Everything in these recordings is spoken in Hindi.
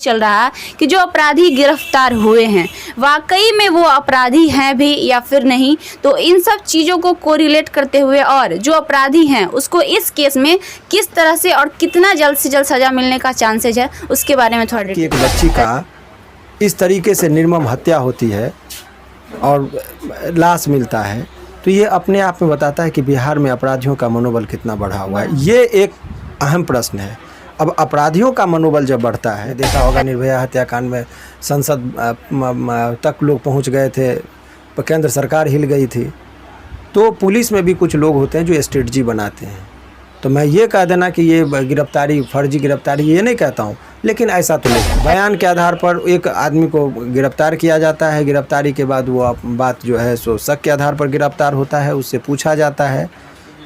चल रहा है कि जो अपराधी गिरफ्तार हुए हैं वाकई में वो अपराधी हैं भी या फिर नहीं। तो इन सब चीज़ों को कोरिलेट करते हुए और जो अपराधी हैं उसको इस केस में किस तरह से और कितना जल्द से जल्द सज़ा मिलने का चांसेज है उसके बारे में थोड़ा कि एक बच्ची का इस तरीके से निर्मम हत्या होती है और लाश मिलता है, तो ये अपने आप में बताता है कि बिहार में अपराधियों का मनोबल कितना बढ़ा हुआ है। ये एक अहम प्रश्न है। अब अपराधियों का मनोबल जब बढ़ता है, देखा होगा निर्भया हत्याकांड में संसद तक लोग पहुंच गए थे, केंद्र सरकार हिल गई थी। तो पुलिस में भी कुछ लोग होते हैं जो स्ट्रेटजी बनाते हैं। तो मैं ये कह देना कि ये गिरफ्तारी फर्जी गिरफ्तारी ये नहीं कहता हूँ, लेकिन ऐसा तो नहीं। बयान के आधार पर एक आदमी को गिरफ्तार किया जाता है, गिरफ्तारी के बाद वो बात जो है सो शक के आधार पर गिरफ्तार होता है, उससे पूछा जाता है।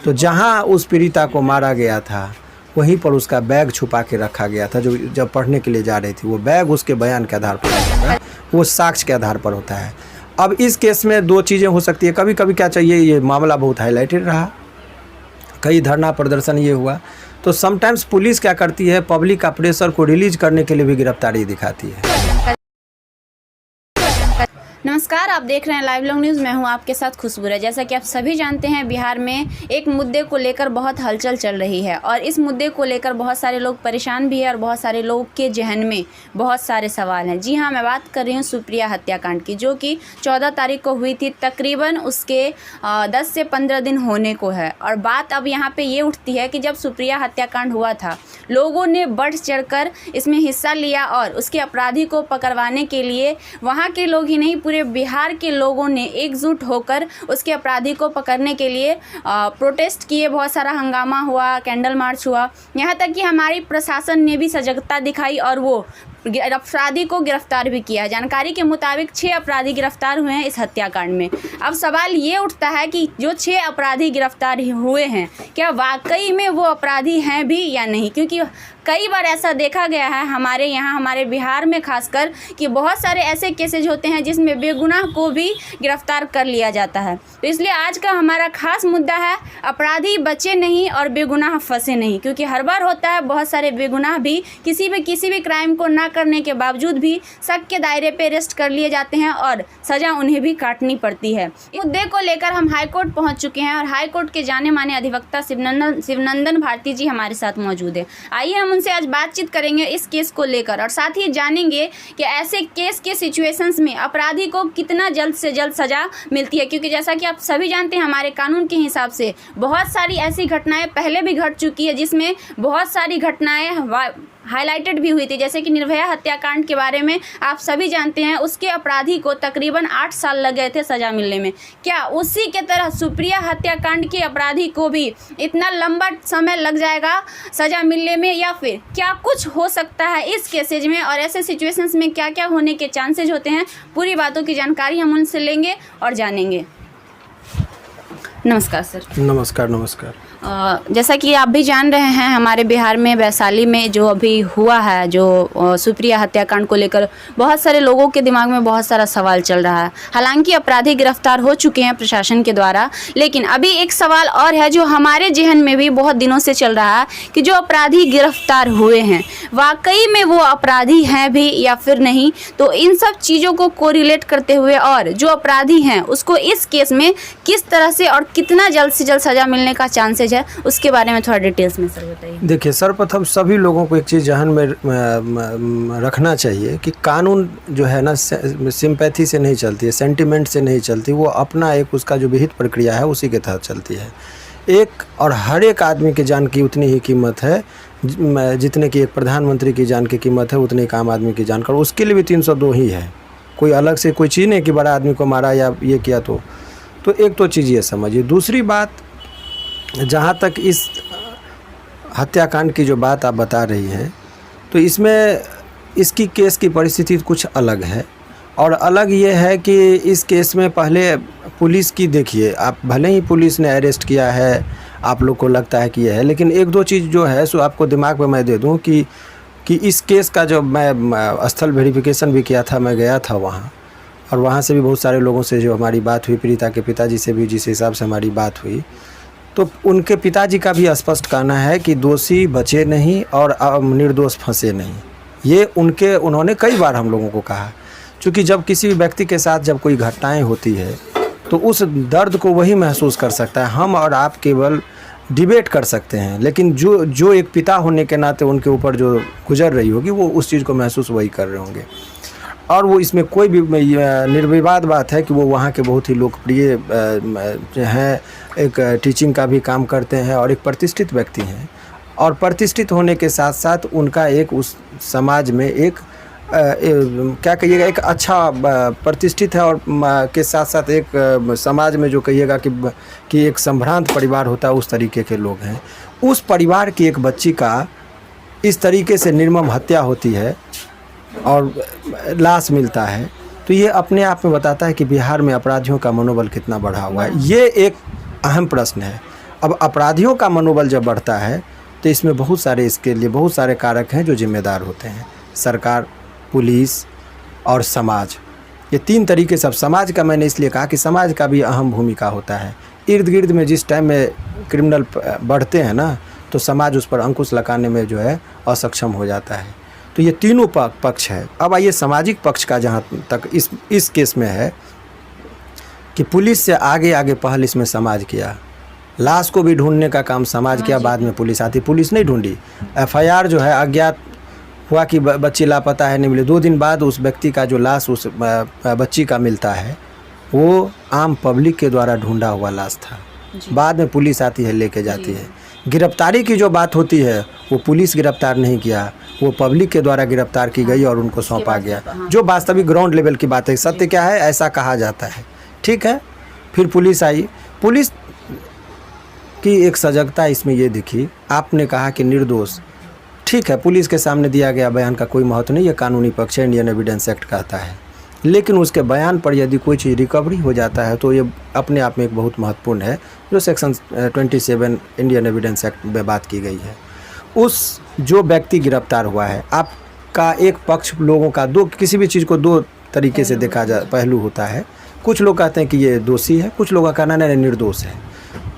तो जहाँ उस पीड़िता को मारा गया था वहीं पर उसका बैग छुपा के रखा गया था, जो जब पढ़ने के लिए जा रही थी। वो बैग उसके बयान के आधार पर होता है, वो साक्ष्य के आधार पर होता है। अब इस केस में दो चीज़ें हो सकती है। कभी कभी क्या चाहिए, ये मामला बहुत हाईलाइटेड रहा, कई धरना प्रदर्शन ये हुआ, तो समटाइम्स पुलिस क्या करती है, पब्लिक का प्रेशर को रिलीज करने के लिए भी गिरफ्तारी दिखाती है। नमस्कार, आप देख रहे हैं लाइव लॉन्ग न्यूज़। मैं हूं आपके साथ खुशबू। जैसा कि आप सभी जानते हैं बिहार में एक मुद्दे को लेकर बहुत हलचल चल रही है और इस मुद्दे को लेकर बहुत सारे लोग परेशान भी हैं और बहुत सारे लोग के जहन में बहुत सारे सवाल हैं। जी हाँ, मैं बात कर रही हूं सुप्रिया हत्याकांड की, जो कि 14 तारीख को हुई थी। तकरीबन उसके 10 से 15 दिन होने को है और बात अब यहाँ पर ये उठती है कि जब सुप्रिया हत्याकांड हुआ था लोगों ने बढ़ चढ़कर इसमें हिस्सा लिया और उसके अपराधी को पकड़वाने के लिए वहाँ के लोग ही नहीं पूरे बिहार के लोगों ने एकजुट होकर उसके अपराधी को पकड़ने के लिए प्रोटेस्ट किए। बहुत सारा हंगामा हुआ, कैंडल मार्च हुआ, यहाँ तक कि हमारी प्रशासन ने भी सजगता दिखाई और वो अपराधी को गिरफ्तार भी किया। जानकारी के मुताबिक 6 अपराधी गिरफ्तार हुए हैं इस हत्याकांड में। अब सवाल ये उठता है कि जो 6 अपराधी गिरफ्तार हुए हैं क्या वाकई में वो अपराधी हैं भी या नहीं, क्योंकि कई बार ऐसा देखा गया है हमारे यहाँ, हमारे बिहार में खासकर, कि बहुत सारे ऐसे केसेज होते हैं जिसमें बेगुनाह को भी गिरफ्तार कर लिया जाता है। तो इसलिए आज का हमारा खास मुद्दा है अपराधी बचे नहीं और बेगुनाह फंसे नहीं, क्योंकि हर बार होता है बहुत सारे बेगुनाह भी किसी भी क्राइम को ना करने के बावजूद भी शक के दायरे पे अरेस्ट कर लिए जाते हैं और सज़ा उन्हें भी काटनी पड़ती है। इस मुद्दे को लेकर हम हाईकोर्ट पहुँच चुके हैं और हाईकोर्ट के जाने माने अधिवक्ता शिवनंदन भारती जी हमारे साथ मौजूद है। आइए हम उनसे आज बातचीत करेंगे इस केस को लेकर और साथ ही जानेंगे कि ऐसे केस के सिचुएशंस में अपराधी को कितना जल्द से जल्द सज़ा मिलती है, क्योंकि जैसा कि आप सभी जानते हैं हमारे कानून के हिसाब से बहुत सारी ऐसी घटनाएं पहले भी घट चुकी है जिसमें बहुत सारी घटनाएं हाईलाइटेड भी हुई थी। जैसे कि निर्भया हत्याकांड के बारे में आप सभी जानते हैं, उसके अपराधी को तकरीबन 8 साल लग गए थे सज़ा मिलने में। क्या उसी के तरह सुप्रिया हत्याकांड के अपराधी को भी इतना लंबा समय लग जाएगा सज़ा मिलने में, या फिर क्या कुछ हो सकता है इस केसेज में और ऐसे सिचुएशंस में क्या क्या होने के चांसेज होते हैं, पूरी बातों की जानकारी हम उनसे लेंगे और जानेंगे। नमस्कार सर। नमस्कार। जैसा कि आप भी जान रहे हैं हमारे बिहार में वैशाली में जो अभी हुआ है, जो सुप्रिया हत्याकांड को लेकर बहुत सारे लोगों के दिमाग में बहुत सारा सवाल चल रहा है। हालांकि अपराधी गिरफ्तार हो चुके हैं प्रशासन के द्वारा, लेकिन अभी एक सवाल और है जो हमारे जहन में भी बहुत दिनों से चल रहा है कि जो अपराधी गिरफ्तार हुए हैं वाकई में वो अपराधी हैं भी या फिर नहीं। तो इन सब चीज़ों को कोरिलेट करते हुए और जो अपराधी हैं उसको इस केस में किस तरह से और कितना जल्द से जल्द सज़ा मिलने का चांसेज है उसके बारे में थोड़ा डिटेल्स में सर बताइए। देखिए, सर्वप्रथम सभी लोगों को एक चीज़ जहन में रखना चाहिए कि कानून जो है ना सिंपैथी से नहीं चलती है, सेंटिमेंट से नहीं चलती, वो अपना एक उसका जो विहित प्रक्रिया है उसी के तहत चलती है। एक और हर एक आदमी की जान की उतनी ही कीमत है जितने की एक प्रधानमंत्री की जान की कीमत है, उतनी एक आम आदमी की जान का, उसके लिए भी 302 ही है। कोई अलग से कोई चीज़ नहीं कि बड़ा आदमी को मारा या ये किया। तो एक तो चीज़ ये समझिए। दूसरी बात, जहाँ तक इस हत्याकांड की जो बात आप बता रही हैं, तो इसमें इसकी केस की परिस्थिति कुछ अलग है। और अलग ये है कि इस केस में पहले पुलिस की, देखिए आप, भले ही पुलिस ने अरेस्ट किया है, आप लोग को लगता है कि ये है, लेकिन एक दो चीज़ जो है सो आपको दिमाग में मैं दे दूं कि इस केस का जो मैं स्थल वेरिफिकेशन भी किया था, मैं गया था वहाँ, और वहाँ से भी बहुत सारे लोगों से जो हमारी बात हुई, पीड़िता के पिताजी से भी जिस हिसाब से हमारी बात हुई, तो उनके पिताजी का भी स्पष्ट कहना है कि दोषी बचे नहीं और निर्दोष फंसे नहीं। ये उन्होंने कई बार हम लोगों को कहा, क्योंकि जब किसी भी व्यक्ति के साथ जब कोई घटनाएं होती है तो उस दर्द को वही महसूस कर सकता है। हम और आप केवल डिबेट कर सकते हैं, लेकिन जो एक पिता होने के नाते उनके ऊपर जो गुजर रही होगी वो उस चीज़ को महसूस वही कर रहे होंगे। और वो इसमें कोई भी निर्विवाद बात है कि वो वहाँ के बहुत ही लोकप्रिय हैं, एक टीचिंग का भी काम करते हैं और एक प्रतिष्ठित व्यक्ति हैं। और प्रतिष्ठित होने के साथ साथ उनका एक उस समाज में एक क्या कहिएगा, एक अच्छा प्रतिष्ठित है और के साथ साथ एक समाज में जो कहिएगा कि एक संभ्रांत परिवार होता है, उस तरीके के लोग हैं। उस परिवार की एक बच्ची का इस तरीके से निर्मम हत्या होती है और लाश मिलता है, तो ये अपने आप में बताता है कि बिहार में अपराधियों का मनोबल कितना बढ़ा हुआ है। ये एक अहम प्रश्न है। अब अपराधियों का मनोबल जब बढ़ता है तो इसमें इसके लिए बहुत सारे कारक हैं जो जिम्मेदार होते हैं। सरकार, पुलिस और समाज, ये तीन तरीके से। अब समाज का मैंने इसलिए कहा कि समाज का भी अहम भूमिका होता है। इर्द गिर्द में जिस टाइम में क्रिमिनल बढ़ते हैं ना, तो समाज उस पर अंकुश लगाने में जो है असक्षम हो जाता है। तो ये तीनों पक्ष है। अब आइए सामाजिक पक्ष का, जहाँ तक इस केस में है कि पुलिस से आगे पहल इसमें समाज किया। लाश को भी ढूंढने का काम समाज किया, बाद में पुलिस आती। पुलिस नहीं ढूंढी, FIR जो है अज्ञात हुआ कि बच्ची लापता है, नहीं मिली। 2 दिन बाद उस व्यक्ति का जो लाश उस बच्ची का मिलता है, वो आम पब्लिक के द्वारा ढूंढा हुआ लाश था। बाद में पुलिस आती है, लेके जाती है। गिरफ्तारी की जो बात होती है वो पुलिस गिरफ्तार नहीं किया, वो पब्लिक के द्वारा गिरफ्तार की गई और उनको सौंपा गया, जो वास्तविक ग्राउंड लेवल की बात है। सत्य क्या है, ऐसा कहा जाता है, ठीक है। फिर पुलिस आई। पुलिस की एक सजगता इसमें ये दिखी। आपने कहा कि निर्दोष, ठीक है, पुलिस के सामने दिया गया बयान का कोई महत्व नहीं, ये कानूनी पक्ष है, इंडियन एविडेंस एक्ट कहता है। लेकिन उसके बयान पर यदि कोई चीज़ रिकवरी हो जाता है तो ये अपने आप में एक बहुत महत्वपूर्ण है, जो सेक्शन 27 इंडियन एविडेंस एक्ट में बात की गई है। उस जो व्यक्ति गिरफ्तार हुआ है, आपका एक पक्ष लोगों का किसी भी चीज़ को 2 तरीके से देखा पहलू होता है। कुछ लोग कहते हैं कि ये दोषी है, कुछ लोगों का कहना है निर्दोष है।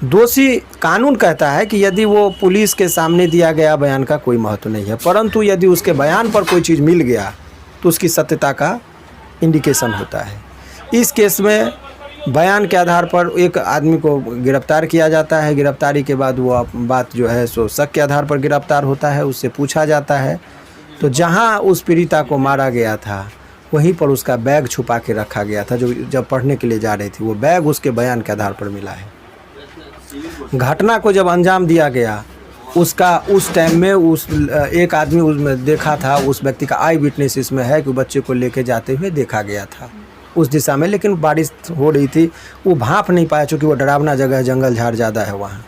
दोषी कानून कहता है कि यदि वो पुलिस के सामने दिया गया बयान का कोई महत्व नहीं है, परंतु यदि उसके बयान पर कोई चीज़ मिल गया तो उसकी सत्यता का इंडिकेशन होता है। इस केस में बयान के आधार पर एक आदमी को गिरफ्तार किया जाता है। गिरफ्तारी के बाद वो बात जो है सो शक के आधार पर गिरफ्तार होता है, उससे पूछा जाता है। तो जहाँ उस पीड़िता को मारा गया था वहीं पर उसका बैग छुपा के रखा गया था, जो जब पढ़ने के लिए जा रही थी। वो बैग उसके बयान के आधार पर मिला है। घटना को जब अंजाम दिया गया, उसका उस टाइम में उस एक आदमी उसमें देखा था, उस व्यक्ति का आई विटनेस इसमें है कि बच्चे को लेके जाते हुए देखा गया था उस दिशा में, लेकिन बारिश हो रही थी, वो भांप नहीं पाया, चूँकि वो डरावना जगह है, जंगल झाड़ ज़्यादा है वहाँ,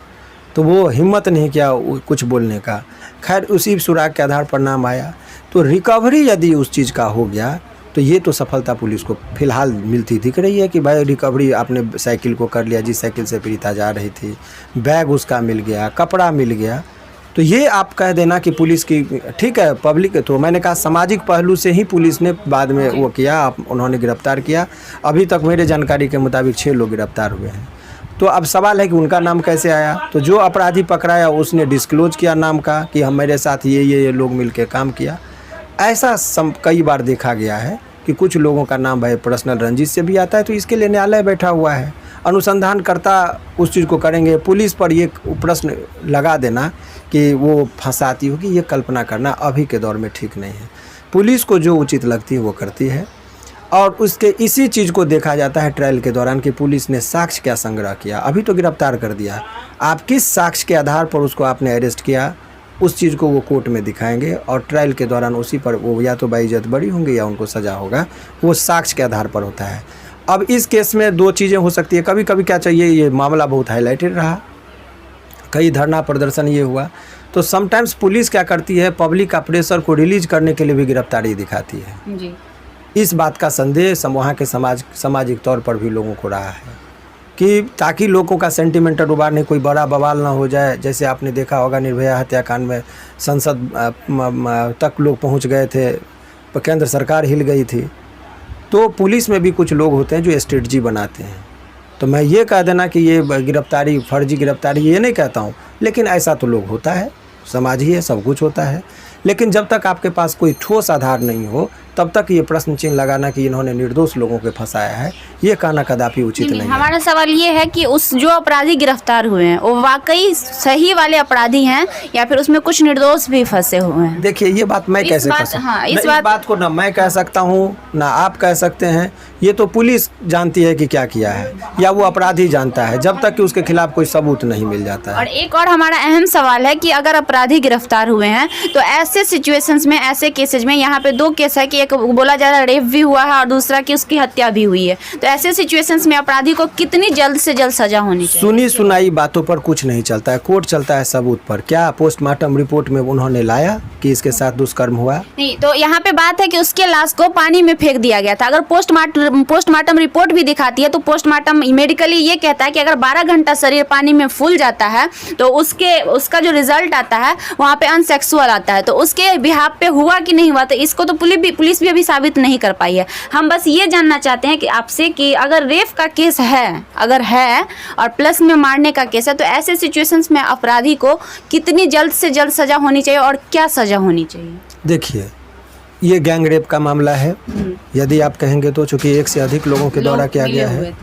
तो वो हिम्मत नहीं किया कुछ बोलने का। खैर उसी सुराग के आधार पर नाम आया। तो रिकवरी यदि उस चीज़ का हो गया तो ये तो सफलता पुलिस को फ़िलहाल मिलती दिख रही है कि भाई रिकवरी आपने साइकिल को कर लिया, जिस साइकिल से पीड़िता जा रही थी, बैग उसका मिल गया, कपड़ा मिल गया। तो ये आप कह देना कि पुलिस की, ठीक है, पब्लिक, तो मैंने कहा सामाजिक पहलू से ही पुलिस ने बाद में वो किया, उन्होंने गिरफ्तार किया। अभी तक मेरे जानकारी के मुताबिक 6 लोग गिरफ्तार हुए हैं। तो अब सवाल है कि उनका नाम कैसे आया। तो जो अपराधी पकड़ाया उसने डिस्क्लोज किया नाम का कि हम मेरे साथ ये लोग मिल के काम किया। ऐसा कई बार देखा गया है कि कुछ लोगों का नाम भाई पर्सनल रंजिश से भी आता है, तो इसके लिए न्यायालय बैठा हुआ है, अनुसंधानकर्ता उस चीज़ को करेंगे। पुलिस पर ये प्रश्न लगा देना कि वो फंसाती होगी, ये कल्पना करना अभी के दौर में ठीक नहीं है। पुलिस को जो उचित लगती है वो करती है, और उसके इसी चीज़ को देखा जाता है ट्रायल के दौरान कि पुलिस ने साक्ष्य क्या संग्रह किया। अभी तो गिरफ्तार कर दिया, आप किस साक्ष्य के आधार पर उसको आपने अरेस्ट किया, उस चीज़ को वो कोर्ट में दिखाएंगे, और ट्रायल के दौरान उसी पर वो या तो बाइज्जत बरी होंगे या उनको सज़ा होगा, वो साक्ष्य के आधार पर होता है। अब इस केस में 2 चीज़ें हो सकती है। कभी कभी क्या चाहिए, ये मामला बहुत हाईलाइटेड रहा, कई धरना प्रदर्शन ये हुआ, तो समटाइम्स पुलिस क्या करती है, पब्लिक का प्रेशर को रिलीज करने के लिए भी गिरफ्तारी दिखाती है जी। इस बात का संदेश वहाँ के सामाजिक तौर पर भी लोगों को रहा है कि ताकि लोगों का सेंटिमेंटल उबारने कोई बड़ा बवाल ना हो जाए। जैसे आपने देखा होगा निर्भया हत्याकांड में संसद तक लोग पहुँच गए थे, केंद्र सरकार हिल गई थी। तो पुलिस में भी कुछ लोग होते हैं जो स्ट्रेटजी बनाते हैं। तो मैं ये कह देना कि ये गिरफ्तारी फर्जी गिरफ्तारी ये नहीं कहता हूँ, लेकिन ऐसा तो लोग होता है, समाज ही है, सब कुछ होता है। लेकिन जब तक आपके पास कोई ठोस आधार नहीं हो तब तक ये प्रश्न चिन्ह लगाना कि इन्होंने निर्दोष लोगों को फंसाया है, ये कहना कदापि उचित नहीं है। हमारा सवाल ये है कि उस जो अपराधी गिरफ्तार हुए हैं वो वाकई सही वाले अपराधी हैं या फिर उसमें कुछ निर्दोष भी फंसे हुए हैं? देखिए, ये बात मैं कैसे कह सकता हूँ? इस बात को ना मैं कह सकता हूँ ना आप कह सकते हैं। ये तो पुलिस जानती है कि क्या किया है या वो अपराधी जानता है, जब तक कि उसके खिलाफ कोई सबूत नहीं मिल जाता है। और एक और हमारा अहम सवाल है कि अगर अपराधी गिरफ्तार हुए हैं तो ऐसे सिचुएशंस में, ऐसे केसेज में, यहाँ पे 2 केस है कि एक बोला जा रहा है रेप भी हुआ है और दूसरा कि उसकी हत्या भी हुई है, तो ऐसे सिचुएशंस में अपराधी को कितनी जल्द से जल्द सजा होनी चाहिए? सुनी सुनाई बातों पर कुछ नहीं चलता है, कोर्ट चलता है सबूत पर। क्या पोस्टमार्टम रिपोर्ट में उन्होंने लाया कि इसके साथ दुष्कर्म हुआ? नहीं, तो यहाँ पे बात है कि उसके लाश को पानी में फेंक दिया गया था। अगर पोस्टमार्टम रिपोर्ट भी दिखाती है तो पोस्टमार्टम मेडिकली ये कहता है कि अगर 12 घंटा शरीर पानी में फूल जाता है तो उसका जो रिजल्ट आता है वहाँ पे अनसेक्सुअल आता है। तो उसके बिहाफ पे हुआ कि नहीं हुआ, तो इसको तो पुलिस भी अभी साबित नहीं कर पाई है। हम बस ये जानना चाहते हैं कि आपसे कि अगर रेप का केस है, अगर है और प्लस में मारने का केस है, तो ऐसे सिचुएशंस में अपराधी को कितनी जल्द से जल्द सजा होनी चाहिए और क्या सजा होनी चाहिए? देखिए, ये गैंग रेप का मामला है, यदि आप कहेंगे तो, चूँकि 1 से अधिक लोगों के द्वारा किया गया है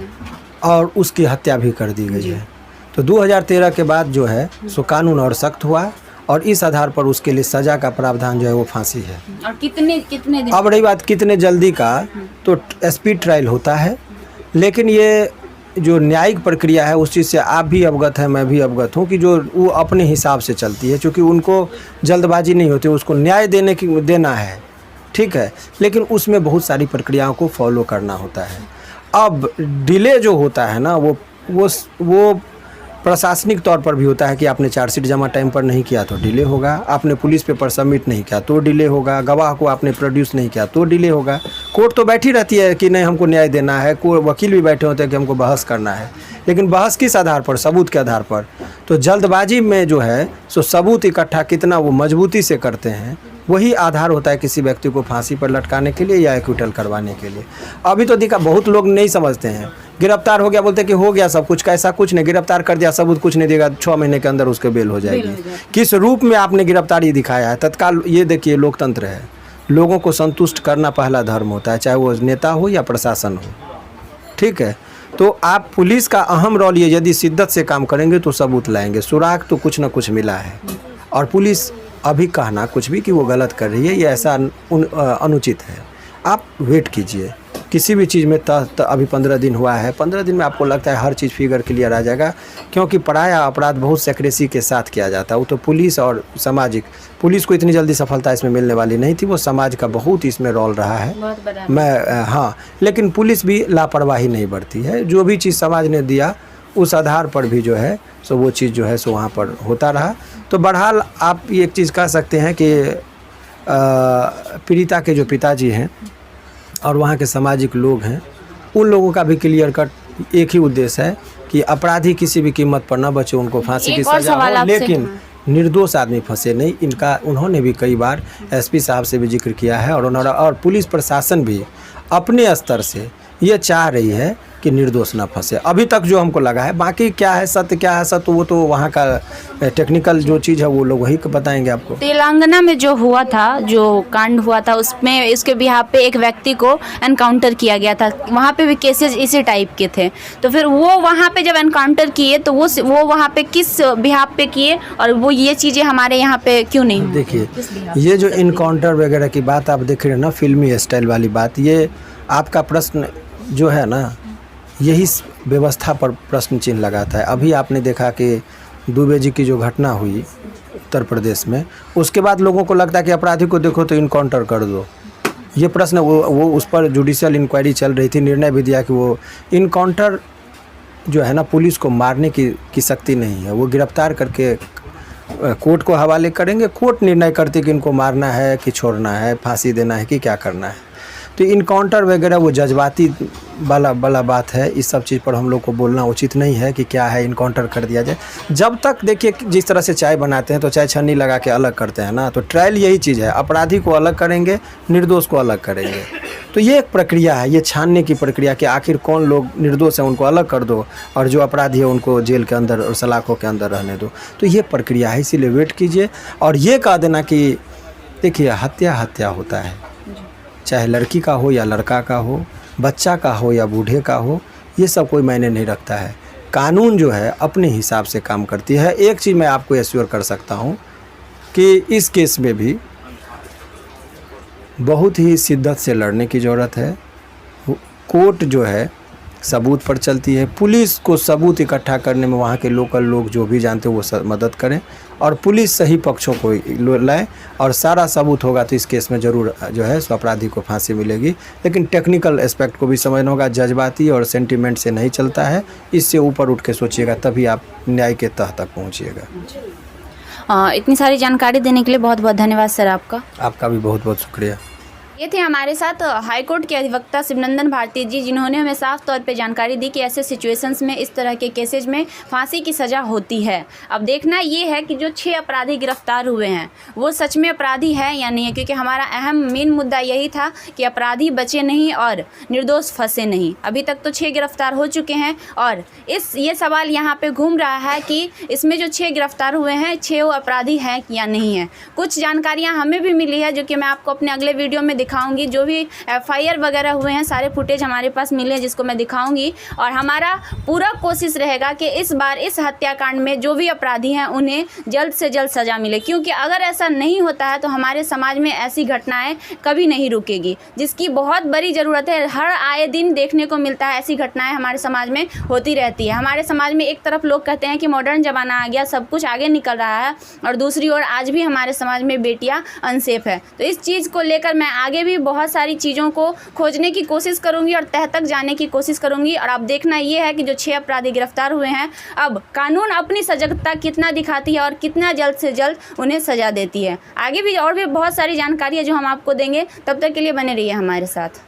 और उसकी हत्या भी कर दी गई है। तो 2013 के बाद जो है सो कानून और सख्त हुआ और इस आधार पर उसके लिए सज़ा का प्रावधान जो है वो फांसी है। और कितने दिन? अब रही बात कितने जल्दी का, तो स्पीड ट्रायल होता है, लेकिन ये जो न्यायिक प्रक्रिया है उस चीज़ से आप भी अवगत हैं, मैं भी अवगत हूँ कि जो वो अपने हिसाब से चलती है, क्योंकि उनको जल्दबाजी नहीं होती, उसको न्याय देना है, ठीक है, लेकिन उसमें बहुत सारी प्रक्रियाओं को फॉलो करना होता है। अब डिले जो होता है ना वो प्रशासनिक तौर पर भी होता है कि आपने चार्जशीट जमा टाइम पर नहीं किया तो डिले होगा, आपने पुलिस पेपर सबमिट नहीं किया तो डिले होगा, गवाह को आपने प्रोड्यूस नहीं किया तो डिले होगा। कोर्ट तो बैठी रहती है कि नहीं हमको न्याय देना है, कोई वकील भी बैठे होते हैं कि हमको बहस करना है, लेकिन बहस किस आधार पर? सबूत के आधार पर। तो जल्दबाजी में जो है सो सबूत इकट्ठा कितना वो मजबूती से करते हैं, वही आधार होता है किसी व्यक्ति को फांसी पर लटकाने के लिए या एक्विटल करवाने के लिए। अभी तो देखा, बहुत लोग नहीं समझते हैं, गिरफ्तार हो गया बोलते हैं कि हो गया सब कुछ, कैसा कुछ नहीं, गिरफ्तार कर दिया, सबूत कुछ नहीं देगा, 6 महीने के अंदर उसके बेल हो जाएगी। किस रूप में आपने गिरफ्तारी दिखाया है तत्काल? ये देखिए, लोकतंत्र है, लोगों को संतुष्ट करना पहला धर्म होता है, चाहे वो नेता हो या प्रशासन हो, ठीक है। तो आप पुलिस का अहम रोल ये, यदि शिद्दत से काम करेंगे तो सबूत लाएंगे, सुराग तो कुछ ना कुछ मिला है। और पुलिस अभी कहना कुछ भी कि वो गलत कर रही है, ये ऐसा अनुचित है। आप वेट कीजिए किसी भी चीज़ में, अभी 15 दिन हुआ है, 15 दिन में आपको लगता है हर चीज़ फिगर क्लियर आ जाएगा, क्योंकि पराया अपराध बहुत सेक्रेसी के साथ किया जाता है। वो तो पुलिस और सामाजिक, पुलिस को इतनी जल्दी सफलता इसमें मिलने वाली नहीं थी, वो समाज का बहुत इसमें रोल रहा है। हाँ, लेकिन पुलिस भी लापरवाही नहीं बरती है, जो भी चीज़ समाज ने दिया उस आधार पर भी जो है सो वो चीज़ जो है सो वहाँ पर होता रहा। तो बहरहाल आप ये एक चीज़ कह सकते हैं कि पीड़िता के जो पिताजी हैं और वहाँ के सामाजिक लोग हैं, उन लोगों का भी क्लियर कट एक ही उद्देश्य है कि अपराधी किसी भी कीमत पर न बचे, उनको फांसी की सजा हो, लेकिन निर्दोष आदमी फंसे नहीं। इनका उन्होंने भी कई बार एसपी साहब से भी जिक्र किया है और पुलिस प्रशासन भी अपने स्तर से ये चाह रही है कि निर्दोष ना फंसे। अभी तक जो हमको लगा है, बाकी क्या है सत्य क्या है सत्य, वो तो वहाँ का टेक्निकल जो चीज़ है वो लोग वही बताएंगे आपको। तेलंगाना में जो हुआ था, जो कांड हुआ था, उसमें इसके बिहाफ पे एक व्यक्ति को एनकाउंटर किया गया था, वहाँ पे भी केसेस इसी टाइप के थे। तो फिर वो वहाँ पे जब एनकाउंटर किए तो वो वहाँ पे किस बिहाफ पे किए और वो ये चीज़ें हमारे यहाँ पे क्यों नहीं? देखिए, ये जो इनकाउंटर वगैरह की बात आप देख रहे हैं ना, फिल्मी स्टाइल वाली बात, ये आपका प्रश्न जो है ना, यही व्यवस्था पर प्रश्न चिन्ह लगाता है। अभी आपने देखा कि दुबे जी की जो घटना हुई उत्तर प्रदेश में, उसके बाद लोगों को लगता है कि अपराधी को देखो तो इनकाउंटर कर दो। ये प्रश्न वो उस पर जुडिशियल इंक्वायरी चल रही थी, निर्णय भी दिया कि वो इनकाउंटर जो है ना, पुलिस को मारने की शक्ति नहीं है, वो गिरफ्तार करके कोर्ट को हवाले करेंगे, कोर्ट निर्णय करती कि इनको मारना है कि छोड़ना है, फांसी देना है कि क्या करना है। तो इनकाउंटर वगैरह वो जज्बाती वाला बात है, इस सब चीज़ पर हम लोग को बोलना उचित नहीं है कि क्या है इनकाउंटर कर दिया जाए। जब तक देखिए, जिस तरह से चाय बनाते हैं तो चाय छन्नी लगा के अलग करते हैं ना, तो ट्रायल यही चीज़ है, अपराधी को अलग करेंगे, निर्दोष को अलग करेंगे। तो ये एक प्रक्रिया है, ये छानने की प्रक्रिया कि आखिर कौन लोग निर्दोष हैं उनको अलग कर दो और जो अपराधी है उनको जेल के अंदर और सलाखों के अंदर रहने दो। तो ये प्रक्रिया है, इसीलिए वेट कीजिए। और ये कह देना कि देखिए हत्या हत्या होता है, चाहे लड़की का हो या लड़का का हो, बच्चा का हो या बूढ़े का हो, ये सब कोई मायने नहीं रखता है। कानून जो है अपने हिसाब से काम करती है। एक चीज़ मैं आपको एश्योर कर सकता हूँ कि इस केस में भी बहुत ही शिद्दत से लड़ने की ज़रूरत है। कोर्ट जो है सबूत पर चलती है, पुलिस को सबूत इकट्ठा करने में वहाँ के लोकल लोग जो भी जानते हैं वो मदद करें और पुलिस सही पक्षों को लाए और सारा सबूत होगा तो इस केस में ज़रूर जो है सो अपराधी को फांसी मिलेगी। लेकिन टेक्निकल एस्पेक्ट को भी समझना होगा, जज्बाती और सेंटिमेंट से नहीं चलता है, इससे ऊपर उठ के सोचिएगा तभी आप न्याय के तह तक पहुँचिएगा। इतनी सारी जानकारी देने के लिए बहुत बहुत धन्यवाद सर आपका। आपका भी बहुत बहुत शुक्रिया। ये थे हमारे साथ हाईकोर्ट के अधिवक्ता शिवनंदन भारती जी, जिन्होंने हमें साफ तौर पे जानकारी दी कि ऐसे सिचुएशंस में इस तरह के केसेज में फांसी की सज़ा होती है। अब देखना ये है कि जो 6 अपराधी गिरफ्तार हुए हैं वो सच में अपराधी है या नहीं है, क्योंकि हमारा अहम मेन मुद्दा यही था कि अपराधी बचे नहीं और निर्दोष फंसे नहीं। अभी तक तो 6 गिरफ्तार हो चुके हैं और ये सवाल यहाँ पर घूम रहा है कि इसमें जो 6 गिरफ्तार हुए हैं 6 अपराधी हैं या नहीं है। कुछ जानकारियाँ हमें भी मिली है जो कि मैं आपको अपने अगले वीडियो में दिखाऊंगी। जो भी FIR वगैरह हुए हैं सारे फुटेज हमारे पास मिले हैं जिसको मैं दिखाऊंगी और हमारा पूरा कोशिश रहेगा कि इस बार इस हत्याकांड में जो भी अपराधी हैं उन्हें जल्द से जल्द सज़ा मिले, क्योंकि अगर ऐसा नहीं होता है तो हमारे समाज में ऐसी घटनाएं कभी नहीं रुकेगी, जिसकी बहुत बड़ी ज़रूरत है। हर आए दिन देखने को मिलता है ऐसी घटनाएं हमारे समाज में होती रहती है। हमारे समाज में एक तरफ लोग कहते हैं कि मॉडर्न ज़माना आ गया, सब कुछ आगे निकल रहा है और दूसरी ओर आज भी हमारे समाज में बेटियाँ अनसेफ है। तो इस चीज़ को लेकर मैं आगे भी बहुत सारी चीज़ों को खोजने की कोशिश करूंगी और तह तक जाने की कोशिश करूंगी। और अब देखना ये है कि जो 6 अपराधी गिरफ्तार हुए हैं, अब कानून अपनी सजगता कितना दिखाती है और कितना जल्द से जल्द उन्हें सजा देती है। आगे भी और भी बहुत सारी जानकारी है जो हम आपको देंगे। तब तक के लिए बने रहिए हमारे साथ।